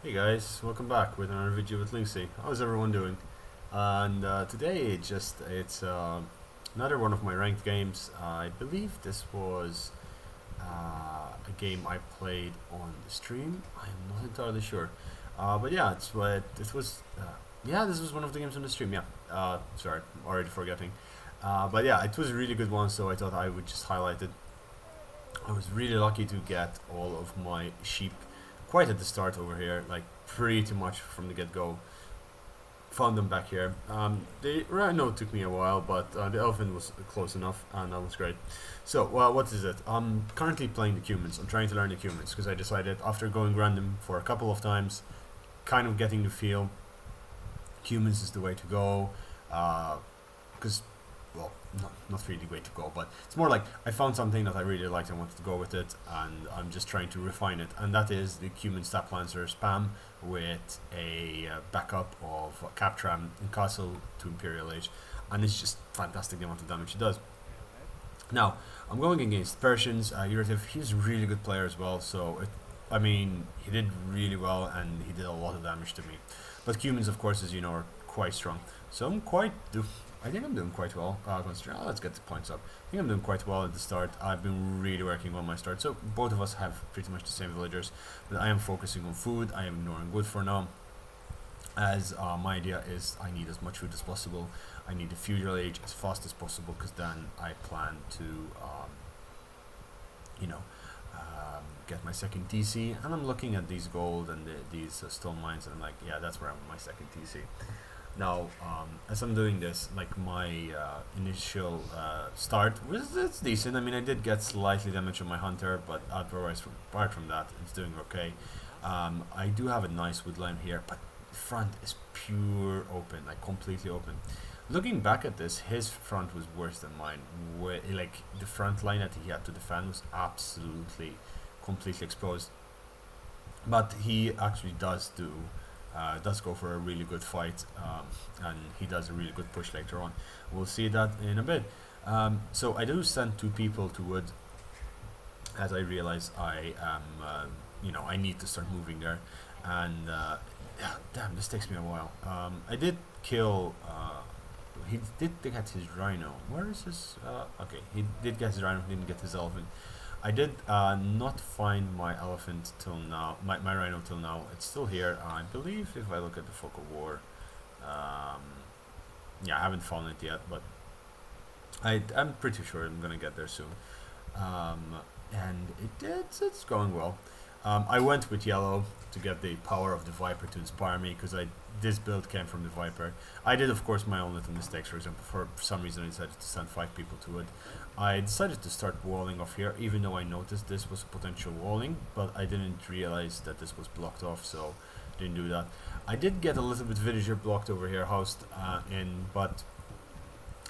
Hey guys, welcome back with another video with Linksy. How's everyone doing? And today it's another one of my ranked games. I believe this was a game I played on the stream. I'm not entirely sure, but yeah, it's what it was. Yeah, this was one of the games on the stream. Yeah, sorry, already forgetting. But yeah, it was a really good one, so I thought I would just highlight it. I was really lucky to get all of my sheep quite at the start over here, like pretty much from the get-go. Found them back here. The rhino took me a while, but the elephant was close enough, and that was great. So, what is it? I'm currently playing the humans. I'm trying to learn the humans because I decided after going random for a couple of times, kind of getting the feel, humans is the way to go. Because well, not really the way to go, but it's more like I found something that I really liked and wanted to go with it, and I'm just trying to refine it, and that is the Cumin Stab Lancer spam with a backup of Captram and Castle to Imperial Age, and it's just fantastic the amount of damage it does. Now, I'm going against Persians, Urativ, he's a really good player as well, so I mean, he did really well and he did a lot of damage to me. But Cumins, of course, as you know, are quite strong. So I think I'm doing quite well. Let's get the points up. I think I'm doing quite well at the start. I've been really working on my start. So both of us have pretty much the same villagers, but I am focusing on food. I am ignoring wood for now, as my idea is I need as much food as possible. I need the feudal age as fast as possible because then I plan to, you know, get my second TC. And I'm looking at these gold and these stone mines, and I'm like, yeah, that's where I'm with my second TC. Now, as I'm doing this, like my initial start was it's decent. I mean, I did get slightly damage on my hunter, but apart from that, it's doing okay. I do have a nice woodline here, but the front is pure open, like completely open. Looking back at this, his front was worse than mine. Like the front line that he had to defend was absolutely, completely exposed. But he actually does go for a really good fight, and he does a really good push later on. We'll see that in a bit. So I do send two people to wood, as I realize I am, I need to start moving there. And yeah, damn, this takes me a while. I did kill. He did get his rhino. Where is his? Okay, he did get his rhino. Didn't get his elephant. I did not find my elephant till now, my rhino till now. It's still here. I believe if I look at the Folk of War, yeah, I haven't found it yet, but I'm pretty sure I'm gonna get there soon. And it's going well. I went with yellow to get the power of the Viper to inspire me because this build came from the Viper. I did, of course, my own little mistakes. For example, for some reason I decided to send 5 people to it. I decided to start walling off here, even though I noticed this was potential walling, but I didn't realize that this was blocked off, so didn't do that. I did get a little bit villager blocked over here, housed in, but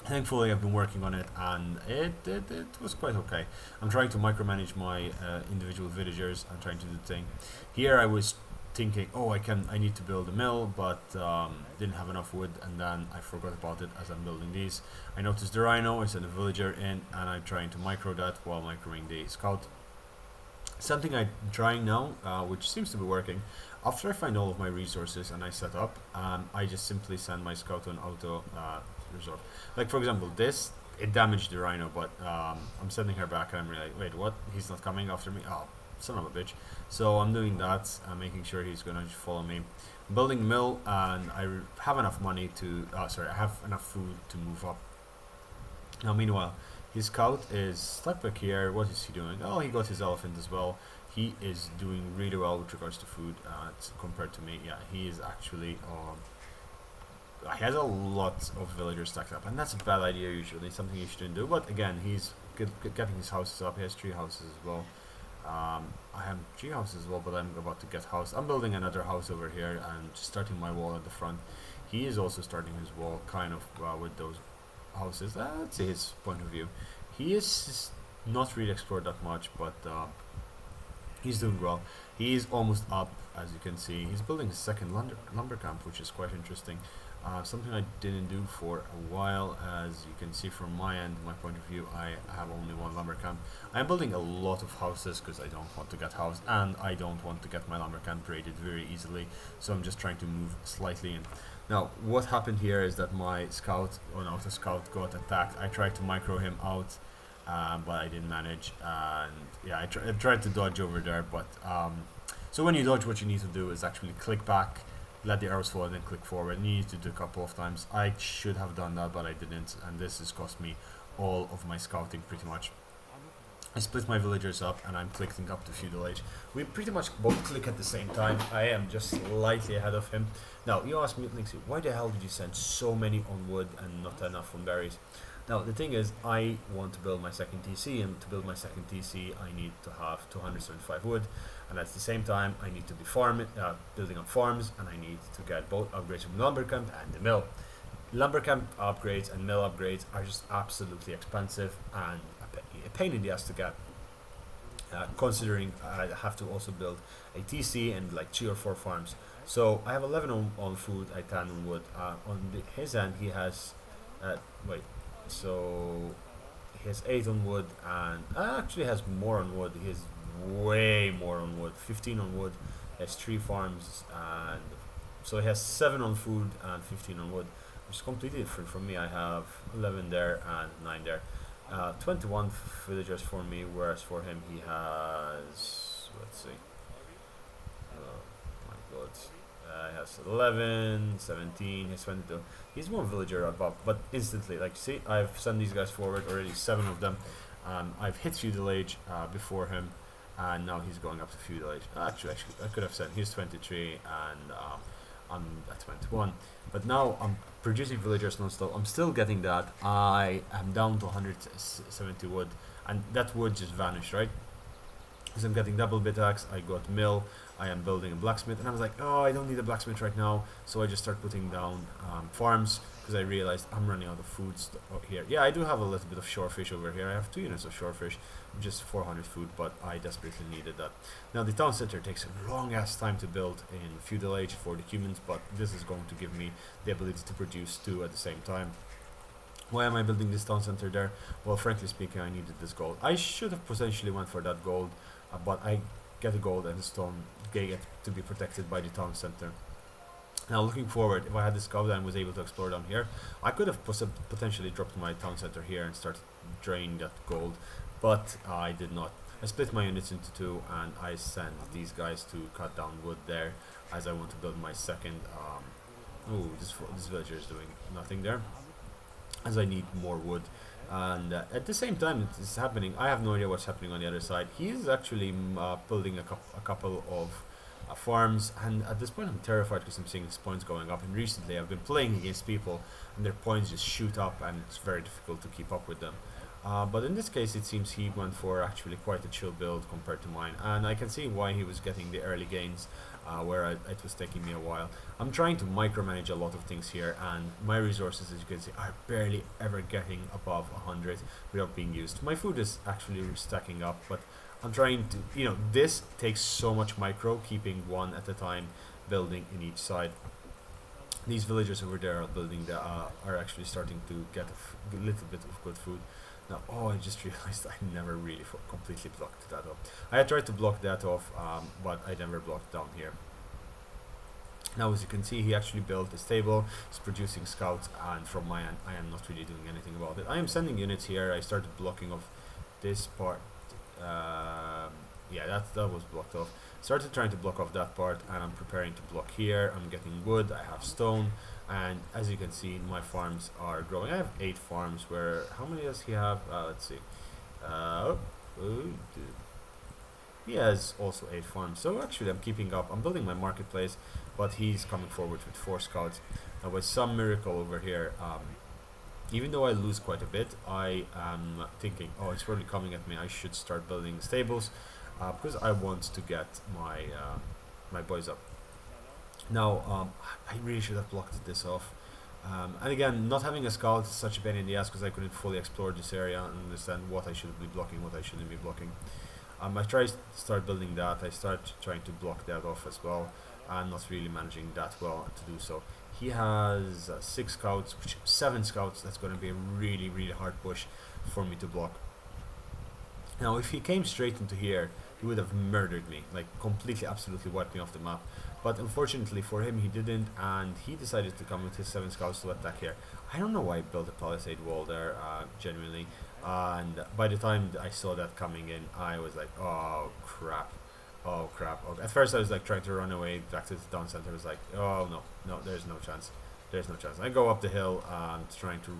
thankfully I've been working on it, and it was quite okay. I'm trying to micromanage my individual villagers. I'm trying to do the thing. Here I was thinking, oh, I need to build a mill, but didn't have enough wood, and then I forgot about it as I'm building these. I noticed the rhino, I sent a villager in, and I'm trying to micro that while microing the scout. Something I'm trying now, which seems to be working. After I find all of my resources and I set up, I just simply send my scout on auto resolve. Like for example, it damaged the rhino, but I'm sending her back, and I'm really like, wait, what? He's not coming after me? Oh, son of a bitch. So I'm doing that. I'm making sure he's gonna follow me. I'm building a mill, and I have enough money to. I have enough food to move up. Now, meanwhile, his scout is stuck back here. What is he doing? Oh, he got his elephant as well. He is doing really well with regards to food compared to me. Yeah, he is actually. He has a lot of villagers stacked up, and that's a bad idea usually. Something you shouldn't do. But again, he's getting his houses up. He has 3 houses as well. I have 3 houses as well, but I'm about to get house. I'm building another house over here and just starting my wall at the front. He is also starting his wall kind of with those houses. Let's see his point of view. He is not really explored that much, but he's doing well. He is almost up, as you can see. He's building his second lumber camp, which is quite interesting. Something I didn't do for a while. As you can see from my end, my point of view, I have only one lumber camp. I'm building a lot of houses because I don't want to get housed, and I don't want to get my lumber camp raided very easily, so I'm just trying to move slightly in. Now, what happened here is that my scout, or an auto scout, got attacked. I tried to micro him out, but I didn't manage, and yeah, I tried to dodge over there, but so when you dodge, what you need to do is actually click back, let the arrows fall, and then click forward. And you need to do a couple of times. I should have done that, but I didn't, and this has cost me all of my scouting pretty much. I split my villagers up, and I'm clicking up to feudal age. We pretty much both click at the same time. I am just slightly ahead of him. Now, you ask me, why the hell did you send so many on wood and not enough on berries? Now, the thing is, I want to build my second TC, and to build my second TC, I need to have 275 wood, and at the same time, I need to be building up farms, and I need to get both upgrades from lumber camp and the mill. Lumber camp upgrades and mill upgrades are just absolutely expensive and a pain in the ass to get. Considering I have to also build a TC and like 3 or 4 farms. So I have 11 on food, I 10 on wood. His end, he has so he has 8 on wood, and actually has more on wood. He has way more on wood, 15 on wood. He has 3 farms, and so he has 7 on food and 15 on wood, which is completely different from me. I have 11 there and 9 there. 21 villagers for me, whereas for him he has, let's see, oh my god, he has 11, 17, he's 22. He's one villager above, but instantly, like, see, I've sent these guys forward already, 7 of them. I've hit feudal age before him, and now he's going up to feudal age. Actually, I could have said he's 23, and I'm at 21. But now I'm producing villagers non-stop. I'm still getting that. I am down to 170 wood, and that wood just vanished, right? Because I'm getting double bit axe, I got mill, I am building a blacksmith, and I was like, oh, I don't need a blacksmith right now, so I just start putting down farms, because I realized I'm running out of food here. Yeah, I do have a little bit of shorefish over here. I have 2 units of shorefish, just 400 food, but I desperately needed that. Now, the town center takes a long ass time to build in feudal age for the humans, but this is going to give me the ability to produce 2 at the same time. Why am I building this town center there? Well, frankly speaking, I needed this gold. I should have potentially went for that gold, but I get a gold and a stone gate to be protected by the town center. Now, looking forward, if I had this scout and was able to explore down here, I could have potentially dropped my town center here and started draining that gold, but I did not. I split my units into 2, and I sent these guys to cut down wood there, as I want to build my second. This villager is doing nothing there, as I need more wood. And at the same time it's happening, I have no idea what's happening on the other side. He is actually building a couple of farms, and at this point I'm terrified because I'm seeing his points going up, and recently I've been playing against people and their points just shoot up, and it's very difficult to keep up with them. But in this case it seems he went for actually quite a chill build compared to mine, and I can see why he was getting the early gains, where it was taking me a while. I'm trying to micromanage a lot of things here, and my resources, as you can see, are barely ever getting above 100 without being used. My food is actually stacking up, but I'm trying to, this takes so much micro, keeping 1 at a time, building in each side. These villagers over there are building are actually starting to get a little bit of good food. Now, I just realized I never really completely blocked that off. I had tried to block that off, but I never blocked down here. Now, as you can see, he actually built a stable, he's producing scouts, and from my end, I am not really doing anything about it. I am sending units here. I started blocking off this part. Yeah, that was blocked off. Started trying to block off that part, and I'm preparing to block here. I'm getting wood, I have stone, and as you can see, my farms are growing. I have 8 farms. Where, how many does he have? Let's see. He has also 8 farms. So actually I'm keeping up. I'm building my marketplace, but he's coming forward with 4 scouts. Now, by some miracle over here, even though I lose quite a bit, I am thinking, it's really coming at me. I should start building stables, because I want to get my my boys up. Now, I really should have blocked this off. And again, not having a scout is such a pain in the ass, because I couldn't fully explore this area and understand what I should be blocking, what I shouldn't be blocking. I try to start building that. I start trying to block that off as well, and not really managing that well to do so. He has 6 scouts, 7 scouts. That's going to be a really, really hard push for me to block. Now, if he came straight into here, he would have murdered me, like completely, absolutely wiped me off the map. But unfortunately for him, he didn't, and he decided to come with his 7 scouts to attack here. I don't know why I built a palisade wall there, genuinely. And by the time I saw that coming in, I was like, oh crap. Oh crap. Okay. At first I was like trying to run away back to the town center. I was like, oh no, there's no chance. There's no chance. I go up the hill trying to,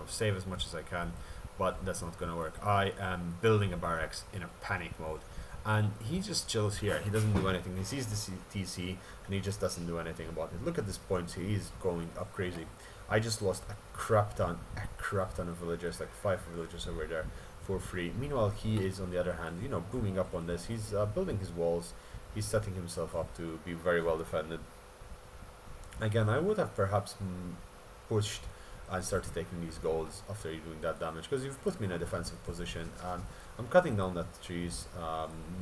save as much as I can, but that's not gonna work. I am building a barracks in a panic mode. And he just chills here. He doesn't do anything. He sees the TC and he just doesn't do anything about it. Look at this point. He's going up crazy. I just lost a crap ton of villagers, like 5 villagers over there for free. Meanwhile, he is on the other hand, booming up on this. He's building his walls. He's setting himself up to be very well defended. Again, I would have perhaps pushed and started taking these golds after you doing that damage, because you've put me in a defensive position. And I'm cutting down that trees.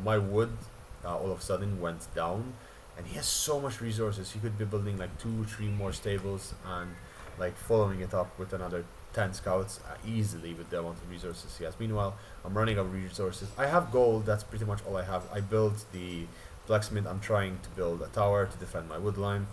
My wood all of a sudden went down, and he has so much resources. He could be building like 2-3 more stables and like following it up with another 10 scouts easily with the amount of resources he has. Meanwhile, I'm running out of resources. I have gold, that's pretty much all I have. I built the blacksmith. I'm trying to build a tower to defend my wood line.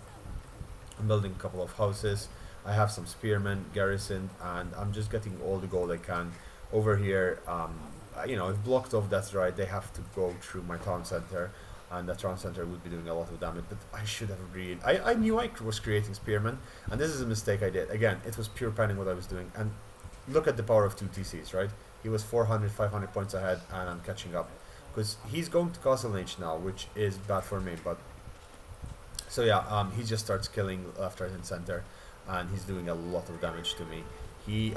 I'm building a couple of houses. I have some spearmen garrisoned, and I'm just getting all the gold I can. Over here, I've blocked off, that's right. They have to go through my town center, and the town center would be doing a lot of damage, but I should have really... I knew I was creating spearmen, and this is a mistake I did. Again, it was pure panic what I was doing, and look at the power of 2 TCs, right? He was 400, 500 points ahead, and I'm catching up. Because he's going to Castle Age now, which is bad for me, but... So yeah, he just starts killing left, right, and center, and he's doing a lot of damage to me.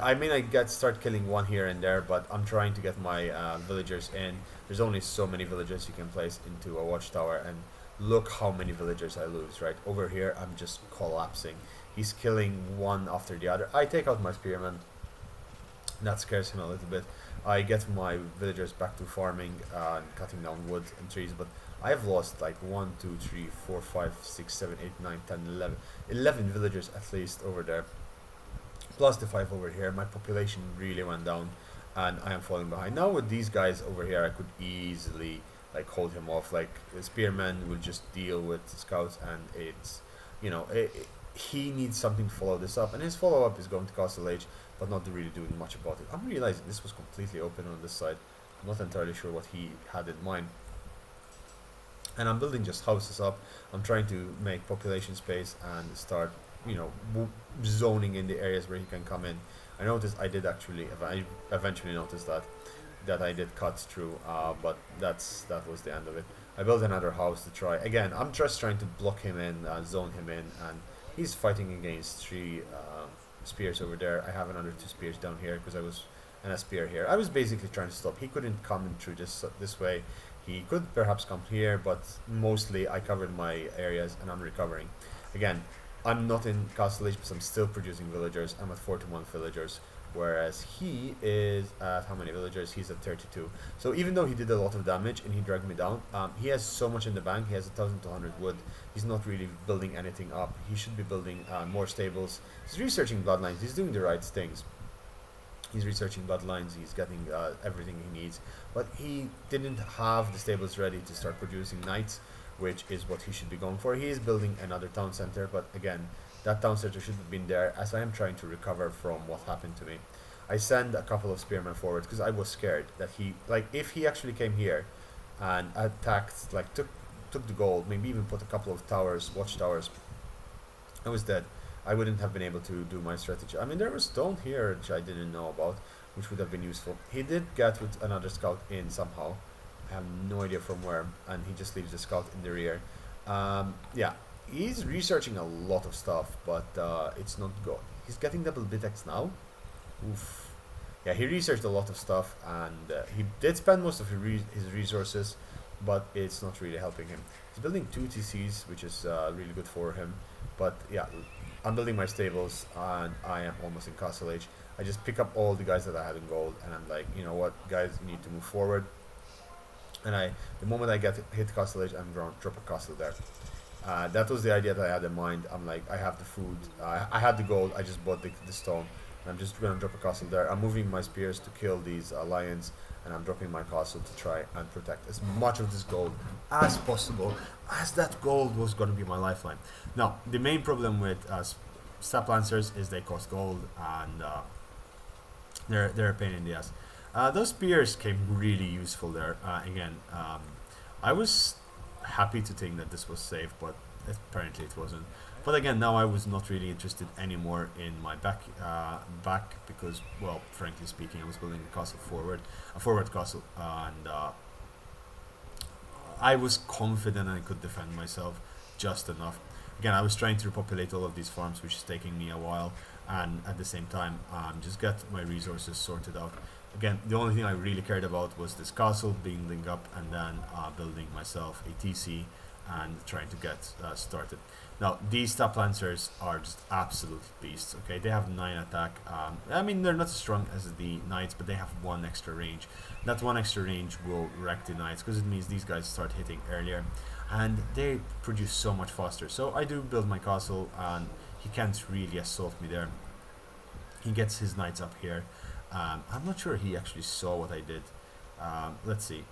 I start killing one here and there, but I'm trying to get my villagers in. There's only so many villagers you can place into a watchtower, and look how many villagers I lose, right? Over here, I'm just collapsing. He's killing one after the other. I take out my spearmen. That scares him a little bit. I get my villagers back to farming and cutting down wood and trees, but I have lost like 1, 2, 3, 4, 5, 6, 7, 8, 9, 10, 11 villagers at least over there. Plus the 5 over here. My population really went down, and I am falling behind. Now with these guys over here, I could easily like hold him off. Like the spearmen will just deal with scouts, and it's, he needs something to follow this up, and his follow-up is going to Castle Age, but not really doing much about it. I'm realizing this was completely open on this side. I'm not entirely sure what he had in mind. And I'm building just houses up. I'm trying to make population space and start, zoning in the areas where he can come in. I noticed I did actually, I eventually noticed that I did cut through, but that was the end of it. I built another house to try. Again, I'm just trying to block him in, zone him in, and he's fighting against 3 spears over there. I have another 2 spears down here because I was, and a spear here. I was basically trying to stop. He couldn't come in through this way. He could perhaps come here, but mostly I covered my areas and I'm recovering. Again, I'm not in Castle Age, but I'm still producing villagers. I'm at 41 villagers, whereas he is at how many villagers? He's at 32. So even though he did a lot of damage and he dragged me down, he has so much in the bank. He has 1,200 wood. He's not really building anything up. He should be building more stables. He's researching bloodlines. He's doing the right things. He's researching bloodlines, he's getting everything he needs, but he didn't have the stables ready to start producing knights, which is what he should be going for. He is building another town center, but again, that town center should have been there, as I am trying to recover from what happened to me. I sent a couple of spearmen forward because I was scared that he, like, if he actually came here and attacked, like took the gold, maybe even put a couple of towers, watchtowers, I was dead. I wouldn't have been able to do my strategy. I mean, there was stone here which I didn't know about, which would have been useful. He did get with another scout in somehow. I have no idea from where, and he just leaves the scout in the rear. Yeah, he's researching a lot of stuff, but it's not good. He's getting double bitex now. Oof. Yeah, he researched a lot of stuff, and he did spend most of his resources, but it's not really helping him. He's building 2 TCs, which is really good for him, but yeah, I'm building my stables, and I am almost in Castle Age. I just pick up all the guys that I had in gold, and I'm like, you know what, guys, you need to move forward. And the moment I hit Castle Age, I'm going to drop a castle there. That was the idea that I had in mind. I'm like, I have the food, I had the gold, I just bought the stone, and I'm just gonna drop a castle there. I'm moving my spears to kill these lions, and I'm dropping my castle to try and protect as much of this gold as possible, as that gold was gonna be my lifeline. Now, the main problem with Steppe Lancers is they cost gold, and they're a pain in the ass. Those spears came really useful there. Again, I was happy to think that this was safe, but apparently it wasn't. But again, now I was not really interested anymore in my back because, well, frankly speaking, I was building a castle forward, a forward castle, and I was confident I could defend myself just enough. Again, I was trying to repopulate all of these farms, which is taking me a while, and at the same time, just get my resources sorted out. Again, the only thing I really cared about was this castle building up, and then building myself a TC and trying to get started. Now, these Steppe Lancers are just absolute beasts, okay? They have 9 attack. I mean, they're not as strong as the Knights, but they have 1 extra range. That 1 extra range will wreck the Knights, because it means these guys start hitting earlier, and they produce so much faster. So I do build my castle, and he can't really assault me there. He gets his Knights up here. I'm not sure he actually saw what I did. Let's see.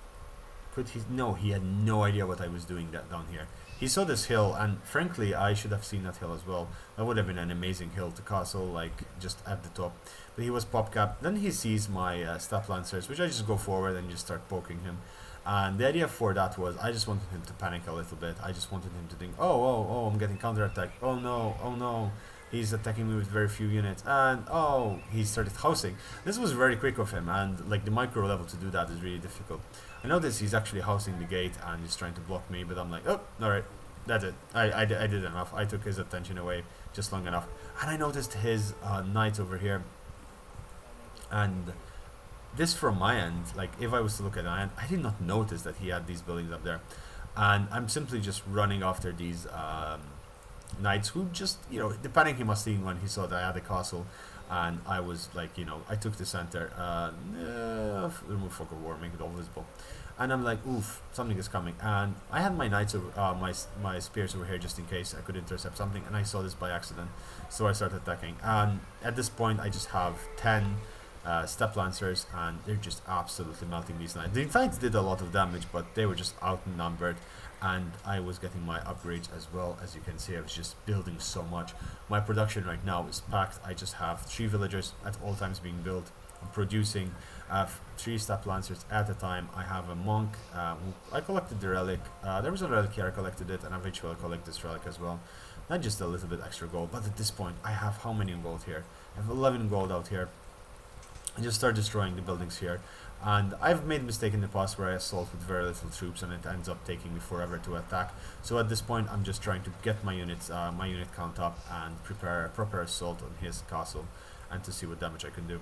Could he? No, he had no idea what I was doing down here. He saw this hill, and frankly, I should have seen that hill as well. That would have been an amazing hill to castle, like just at the top. But he was pop cap. Then he sees my Steppe Lancers, which I just go forward and just start poking him. And the idea for that was, I just wanted him to panic a little bit. I just wanted him to think, oh, I'm getting counterattacked. Oh no. He's attacking me with very few units, and oh, he started housing. This was very quick of him, and like the micro level to do that is really difficult. I noticed he's actually housing the gate and he's trying to block me, but I'm like, oh, alright, that's it. I did enough. I took his attention away just long enough. And I noticed his knight over here, and this from my end, like if I was to look at my end, I did not notice that he had these buildings up there, and I'm simply just running after these knights who just, the panic he must seen when he saw that I had a castle, and I was like, I took the center, remove fog of war, make it all visible, and I'm like, oof, something is coming, and I had my knights over, my spears over here just in case I could intercept something, and I saw this by accident, so I started attacking, and at this point I just have 10 Steppe Lancers, and they're just absolutely melting these knights. The knights did a lot of damage, but they were just outnumbered, and I was getting my upgrades as well. As you can see, I was just building so much. My production right now is packed. I just have 3 villagers at all times being built. I'm producing 3 Steppe Lancers at a time. I have a monk who I collected the relic. There was a relic here, I collected it, and eventually I'll collect this relic as well. Not just a little bit extra gold, but at this point I have how many in gold here? I have 11 gold out here. I just start destroying the buildings here, and I've made a mistake in the past where I assault with very little troops and it ends up taking me forever to attack. So at this point I'm just trying to get my units, my unit count up, and prepare a proper assault on his castle, and to see what damage I can do.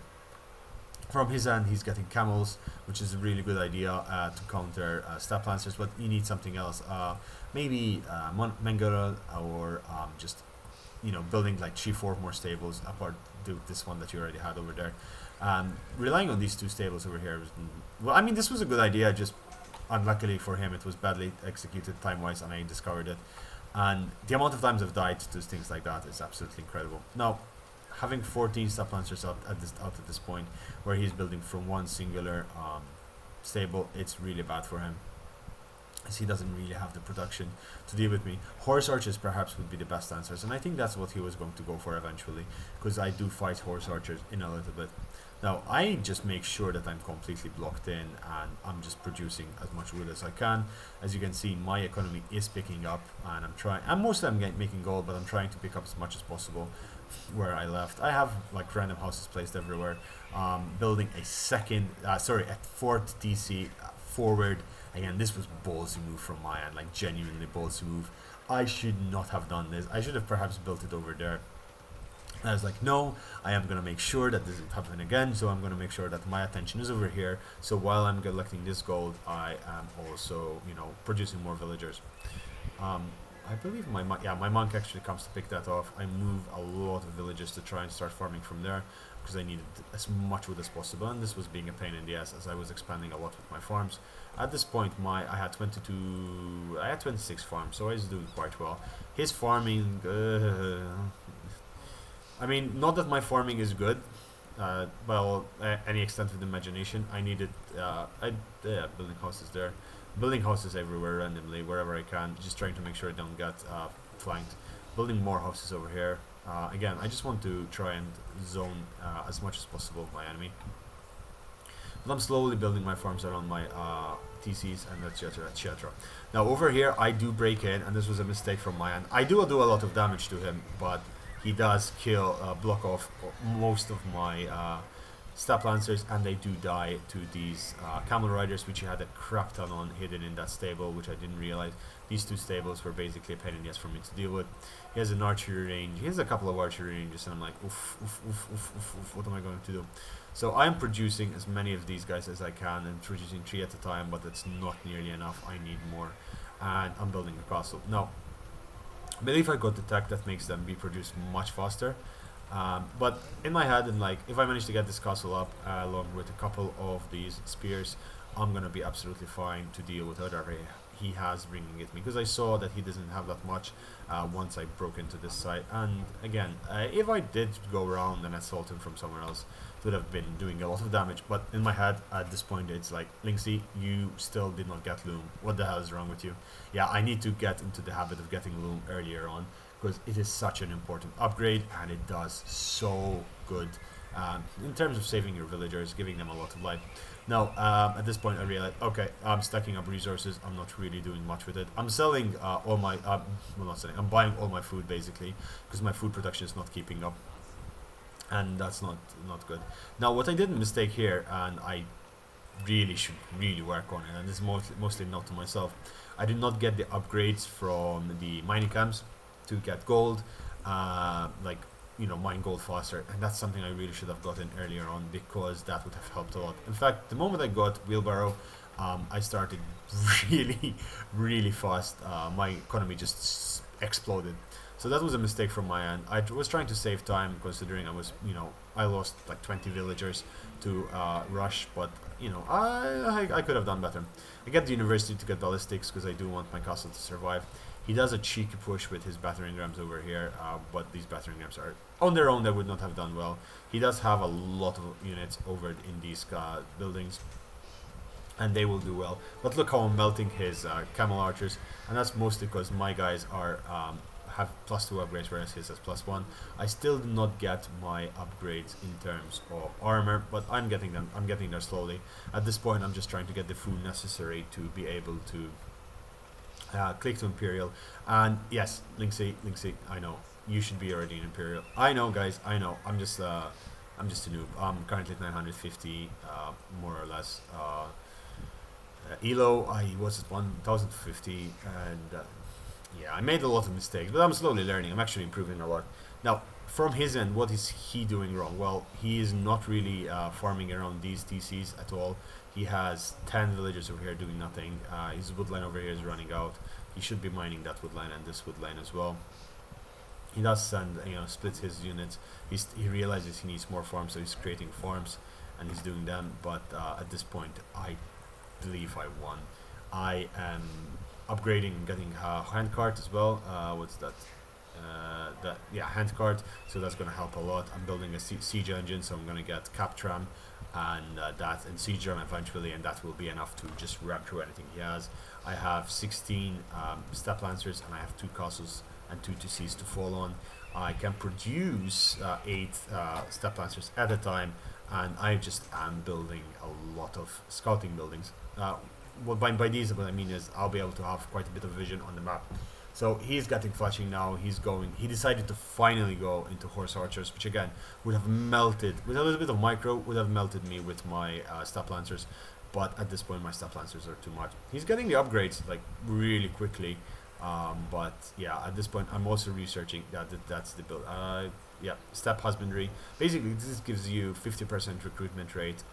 From his end, he's getting camels, which is a really good idea to counter Steppe Lancers, but you need something else, maybe Mengele, or just building like 3-4 more stables apart to this one that you already had over there. Relying on these 2 stables over here was, well, I mean, this was a good idea, just unluckily for him it was badly executed time-wise, and I discovered it, and the amount of times I've died to things like that is absolutely incredible. Now, having 14 Steppe Lancers out at this point, where he's building from one singular stable, it's really bad for him, as he doesn't really have the production to deal with me. Horse archers perhaps would be the best answers, and I think that's what he was going to go for eventually, because I do fight horse archers in a little bit. Now, I just make sure that I'm completely blocked in, and I'm just producing as much wood as I can. As you can see, my economy is picking up, and I'm mostly making gold, but I'm trying to pick up as much as possible where I left. I have like random houses placed everywhere, building a fourth DC forward. Again, this was ballsy move from my end, like genuinely ballsy move. I should not have done this. I should have perhaps built it over there. I was like, no, I am going to make sure that this doesn't happen again, so I'm going to make sure that my attention is over here. So while I'm collecting this gold, I am also, producing more villagers. I believe my monk actually comes to pick that off. I move a lot of villages to try and start farming from there because I needed as much wood as possible, and this was being a pain in the ass as I was expanding a lot with my farms. At this point, I had 26 farms, so I was doing quite well. His farming, I mean, not that my farming is good. Any extent of the imagination, I needed. Building houses there. Building houses everywhere randomly, wherever I can, just trying to make sure I don't get flanked. Building more houses over here. Again, I just want to try and zone as much as possible my enemy. But I'm slowly building my farms around my TCs and etc, etc. Now over here, I do break in, and this was a mistake from my end. I do a lot of damage to him, but he does block off most of my Steppe Lancers, and they do die to these Camel Riders, which he had a crap ton on hidden in that stable, which I didn't realize. These two stables were basically a pain in the ass for me to deal with. He has an archery range. He has a couple of archery ranges, and I'm like, oof, oof, oof, oof, oof, oof, what am I going to do? So I'm producing as many of these guys as I can, and producing 3 at a time, but that's not nearly enough. I need more, and I'm building a castle. Now, I believe I got the tech that makes them be produced much faster. But in my head, and like, if I manage to get this castle up along with a couple of these spears, I'm gonna be absolutely fine to deal with whatever he has bringing it me, because I saw that he doesn't have that much once I broke into this site. And again, if I did go around and assault him from somewhere else, it would have been doing a lot of damage. But in my head at this point, it's like, Linksy, you still did not get loom. What the hell is wrong with you? Yeah, I need to get into the habit of getting loom earlier on, because it is such an important upgrade, and it does so good in terms of saving your villagers, giving them a lot of life. Now, at this point I realized, okay, I'm stacking up resources, I'm not really doing much with it. I'm selling all my, well, not selling, I'm buying all my food basically, because my food production is not keeping up, and that's not good. Now, what I did a mistake here, and I should really work on it, and this is mostly not to myself, I did not get the upgrades from the mining camps to get gold, like, you know, mine gold faster, and that's something I really should have gotten earlier on, because that would have helped a lot. In fact, the moment I got wheelbarrow, I started really fast. My economy just exploded. So that was a mistake from my end. I was trying to save time, considering I was, you know, I lost like 20 villagers to rush, but you know, I could have done better. I get the university to get ballistics because I do want my castle to survive. He does a cheeky push with his battering rams over here, but these battering rams are on their own, they would not have done well. He does have a lot of units over in these buildings, and they will do well. But look how I'm melting his camel archers, and that's mostly because my guys are have +2 upgrades, whereas his has +1. I still do not get my upgrades in terms of armor, but I'm getting them. I'm getting there slowly. At this point, I'm just trying to get the food necessary to be able to click to Imperial. And yes, Linksy, I know you should be already in Imperial. I know, guys. I know. I'm just a noob. I'm currently at 950, more or less. Elo, I was at 1050, and yeah, I made a lot of mistakes, but I'm slowly learning. I'm actually improving a lot. Now, from his end, what is he doing wrong? Well, he is not really farming around these TCs at all. He has 10 villagers over here doing nothing. His woodline over here is running out. He should be mining that woodline and this woodline as well. He does send, you know, splits his units. He realizes he needs more farms, so he's creating farms and he's doing them. But at this point, I believe I won. I am upgrading and getting a hand cart as well. What's that? Yeah, hand cart. So that's going to help a lot. I'm building a siege engine, so I'm going to get cap tram and that, and siege ram eventually, and that will be enough to just ram through anything he has. I have 16 Steppe Lancers, and I have 2 castles and 2 TCs to fall on. I can produce 8 Steppe Lancers at a time, and I just am building a lot of scouting buildings. Well, by these, what I mean is I'll be able to have quite a bit of vision on the map. So he's getting fletching now. He decided to finally go into horse archers, which again would have melted with a little bit of micro, would have melted me with my Steppe Lancers. But at this point, my Steppe Lancers are too much. He's getting the upgrades like really quickly. But yeah, at this point, I'm also researching that's the build. Yeah, steppe husbandry. Basically, this gives you 50% recruitment rate,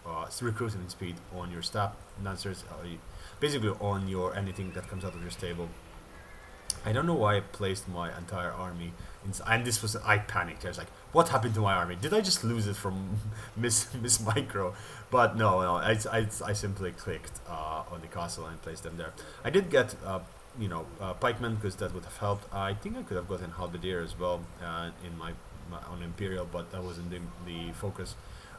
recruitment speed on your Steppe Lancers. Basically, on your anything that comes out of your stable. I don't know why I placed my entire army and this was, I panicked. I was like, what happened to my army? Did I just lose it from Miss Micro? But no, I simply clicked on the castle and placed them there. I did get pikemen, because that would have helped. I think I could have gotten halberdier as well in my on Imperial, but that wasn't the focus.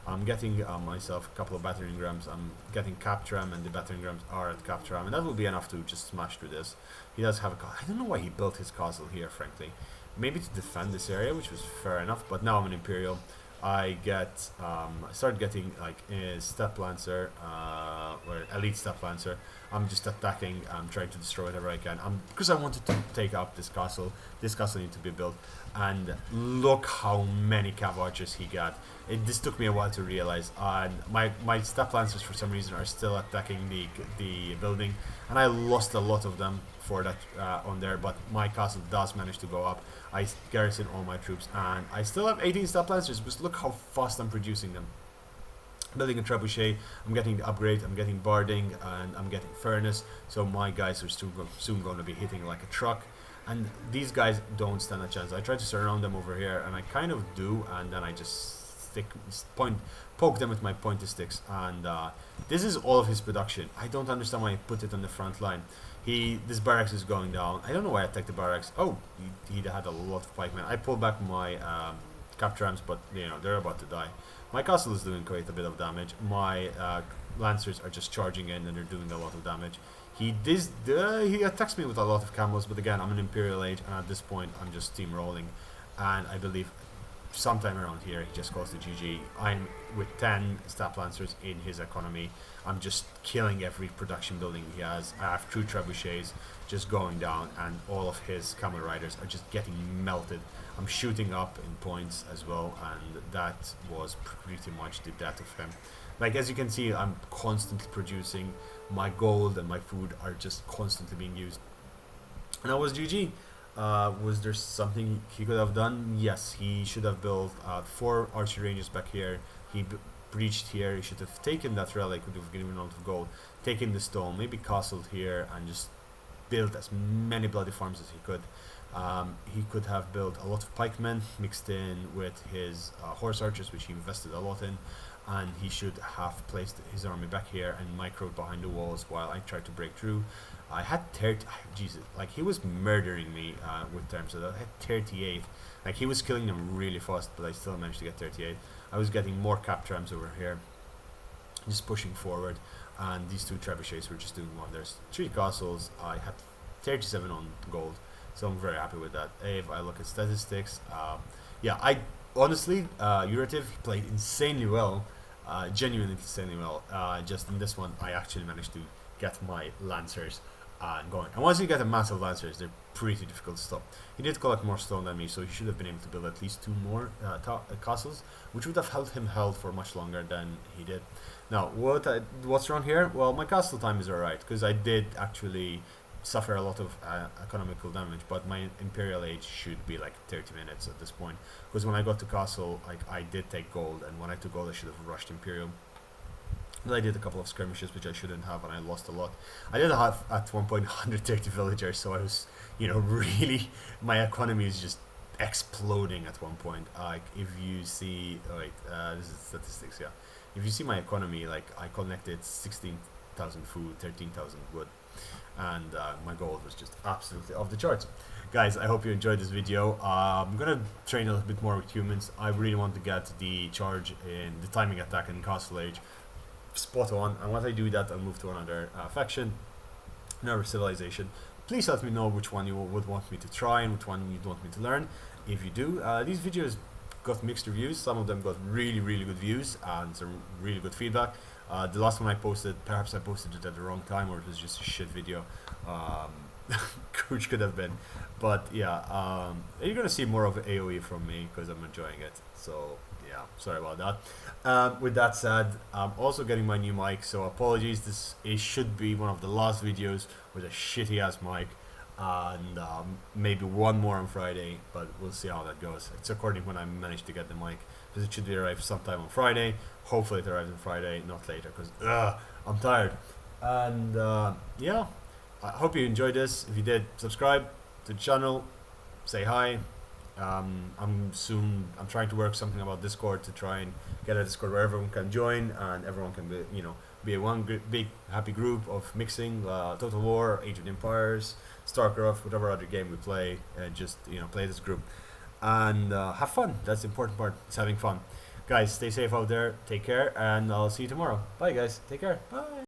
I'm getting myself a couple of battering rams. I'm getting Captram, and the battering rams are at Captram, and that will be enough to just smash through this. He does have a castle. I don't know why he built his castle here, frankly. Maybe to defend this area, which was fair enough, but now I'm an Imperial. I start getting like a Steppe Lancer, or Elite Steppe Lancer. I'm just attacking, I'm trying to destroy whatever I can. Because I wanted to take up this castle. This castle needs to be built. And look how many cav archers he got. This took me a while to realize. And my Steppe Lancers, for some reason, are still attacking the building. And I lost a lot of them for that on there. But my castle does manage to go up. I garrison all my troops. And I still have 18 Steppe Lancers. But look how fast I'm producing them. Building a trebuchet, I'm getting the upgrade, I'm getting barding, and I'm getting furnace, so my guys are soon going to be hitting like a truck, and these guys don't stand a chance. I try to surround them over here, and I kind of do, and then I just poke them with my pointy sticks, and this is all of his production. I don't understand why he put it on the front line. This barracks is going down. I don't know why I attacked the barracks. Oh, he had a lot of pikemen. I pulled back my Captrams, but they're about to die. My castle is doing quite a bit of damage. My lancers are just charging in, and they're doing a lot of damage. He attacks me with a lot of camels, but again, I'm an Imperial Age, and at this point, I'm just steamrolling. And I believe sometime around here, he just calls the GG. I'm with 10 Steppe Lancers in his economy. I'm just killing every production building he has. I have 2 trebuchets just going down, and all of his camel riders are just getting melted. I'm shooting up in points as well, and that was pretty much the death of him. Like, as you can see, I'm constantly producing. My gold and my food are just constantly being used. And that was GG. Was there something he could have done? Yes, he should have built 4 archery ranges back here. He breached here. He should have taken that relic, would have given a lot of gold, taken the stone, maybe castled here, and just built as many bloody farms as he could. He could have built a lot of pikemen mixed in with his horse archers, which he invested a lot in, and he should have placed his army back here and microed behind the walls while I tried to break through. I had 30, Jesus, like he was murdering me with terms of that. I had 38, like he was killing them really fast, but I still managed to get 38. I was getting more Captrams over here, just pushing forward, and these 2 trebuchets were just doing wonders. 3 castles, I had 37 on gold. So I'm very happy with that. If I look at statistics, yeah, I honestly, Urative played insanely well, genuinely insanely well. Just in this one, I actually managed to get my Lancers going. And once you get a massive Lancers, they're pretty difficult to stop. He did collect more stone than me, so he should have been able to build at least 2 more castles, which would have held him held for much longer than he did. Now, what's wrong here? Well, my castle time is alright, because I did actually suffer a lot of economical damage, but my Imperial Age should be like 30 minutes at this point, because when I got to castle, like I did take gold, and when I took gold I should have rushed Imperial. But I did a couple of skirmishes which I shouldn't have, and I lost a lot. I did have at one point 130 villagers, so I was, really, my economy is just exploding at one point. Like if you see, this is statistics, yeah. If you see my economy, like I connected 16,000 food, 13,000 wood, and my gold was just absolutely off the charts. Guys, I hope you enjoyed this video. I'm gonna train a little bit more with humans. I really want to get the charge in the timing attack in Castle Age spot on, and once I do that, I'll move to another faction, another civilization. Please let me know which one you would want me to try and which one you'd want me to learn. If you do, these videos got mixed reviews. Some of them got really good views and some really good feedback. The last one I posted, perhaps I posted it at the wrong time, or it was just a shit video, which could have been. But yeah, you're gonna see more of AoE from me because I'm enjoying it. So yeah, sorry about that. With that said, I'm also getting my new mic, so apologies. It should be one of the last videos with a shitty ass mic, and maybe one more on Friday, but we'll see how that goes. It's according when I manage to get the mic, because it should arrive sometime on Friday. Hopefully it arrives on Friday, not later, because I'm tired. And yeah, I hope you enjoyed this. If you did, subscribe, to the channel, say hi. I'm trying to work something about Discord to try and get a Discord where everyone can join and everyone can be a big happy group of mixing Total War, Age of Empires, StarCraft, whatever other game we play. Just play this group and have fun. That's the important part. It's having fun. Guys, stay safe out there. Take care, and I'll see you tomorrow. Bye, guys. Take care. Bye.